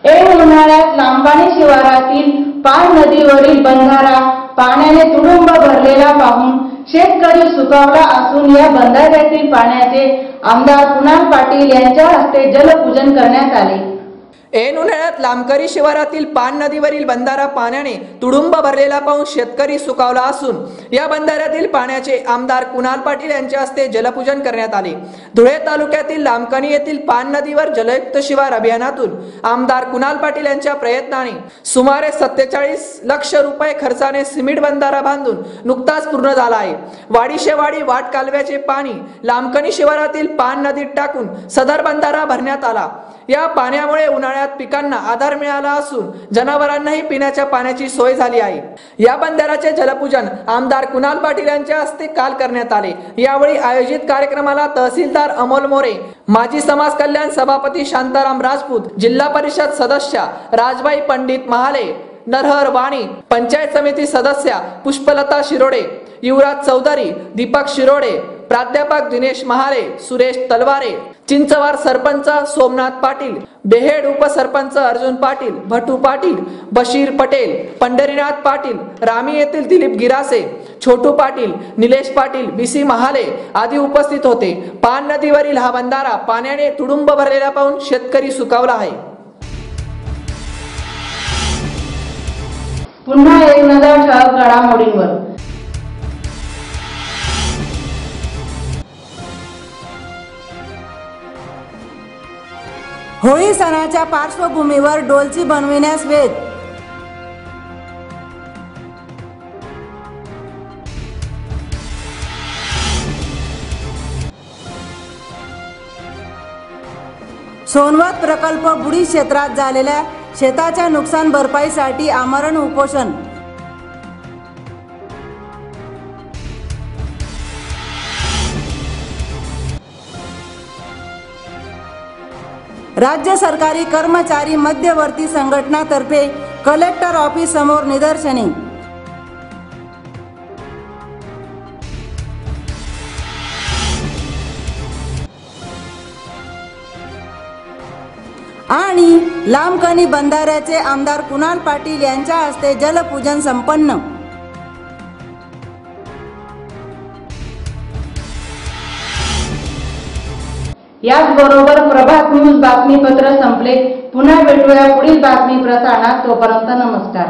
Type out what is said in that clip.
ऐन उन्हाळ्यात लांबाणी शिवारातील पाण नदीवरील बंधारा पाण्याने तुडुंब भरलेला पाहून शेतकरी सुखावला असून या बंधाऱ्यातील पाण्याचे आमदार कुणाल पाटील यांच्या हस्ते जलपूजन करण्यात आले। ऐन उन्हाळ्यात लांबकरी शिवारातील पाण नदीवरील बंधारा पाण्याने तुडुंब भरलेला पाहून शेतकरी सुखावला असून या बंधाऱ्यातील पाण्याचे आमदार कुणाल पाटील यांच्या हस्ते जलपूजन करण्यात आले। धुळे तालुक्यातील लांबकणी येथील पाण नदीवर जलयुक्त शिवार अभियानातून आमदार कुणाल पाटील यांच्या प्रयत्नाने सुमारे 47 लाख रुपये खर्चाने सिमेंट बंधारा बांधून नुकताच पूर्ण झाला आहे। वाडीशेवाडी वाट कालव्याचे पाणी लांबकणी शिवारातील पाण नदीत टाकून सदर बंधारा भरण्यात आला। या पाण्यामुळे उन्हाळ्यात पिकांना आधार मिळाला असून जनावरांनाही पिण्याच्या पाण्याची सोय झाली आहे। या बंधाऱ्याचे जलपूजन आमदार कुणाल पाटील यांच्या हस्ते काल करण्यात आले। यावेळी आयोजित कार्यक्रमाला तहसीलदार अमोल मोरे, माजी समाज कल्याण सभापती शांताराम राजपूत, जिल्हा परिषद सदस्य राजबाई पंडित महाले, नरहर वाणी, पंचायत समिती सदस्य पुष्पलता शिरोडे, युवराज चौधरी, दीपक शिरोडे, प्राध्यापक दिनेश महाले, सुरेश तलवारे, चिंचवार सरपंच सोमनाथ पाटील, बेहेड उपसरपंच अर्जुन पाटील, भटू पाटील, बशीर पटेल, पंढरीनाथ पाटील, रामी येथील दिलीप गिरासे, छोटू पाटील, निलेश पाटील, बीसी महाले आदी उपस्थित होते। पाण नदीवरील हा बंधारा पाण्याने तुडुंब भरलेला पाहून शेतकरी सुखावला आहे। पुन्हा एक नजर ठळक घडामोडींवर। होळी सणाच्या पार्श्वभूमीवर डोलची बनविण्यास वेध। सोनवत प्रकल्प बुडी क्षेत्रात झालेल्या शेताच्या नुकसान भरपाईसाठी आमरण उपोषण। राज्य सरकारी कर्मचारी मध्यवर्ती संघटनातर्फे कलेक्टर ऑफिस समोर निदर्शने। आणि लांबकणी बंधाऱ्याचे आमदार कुणाल पाटील यांच्या हस्ते जलपूजन संपन्न। याचबरोबर प्रभात न्यूज बातमीपत्र संपले। पुन्हा भेटूया पुढील बातमी प्रसारणात। तोपर्यंत नमस्कार।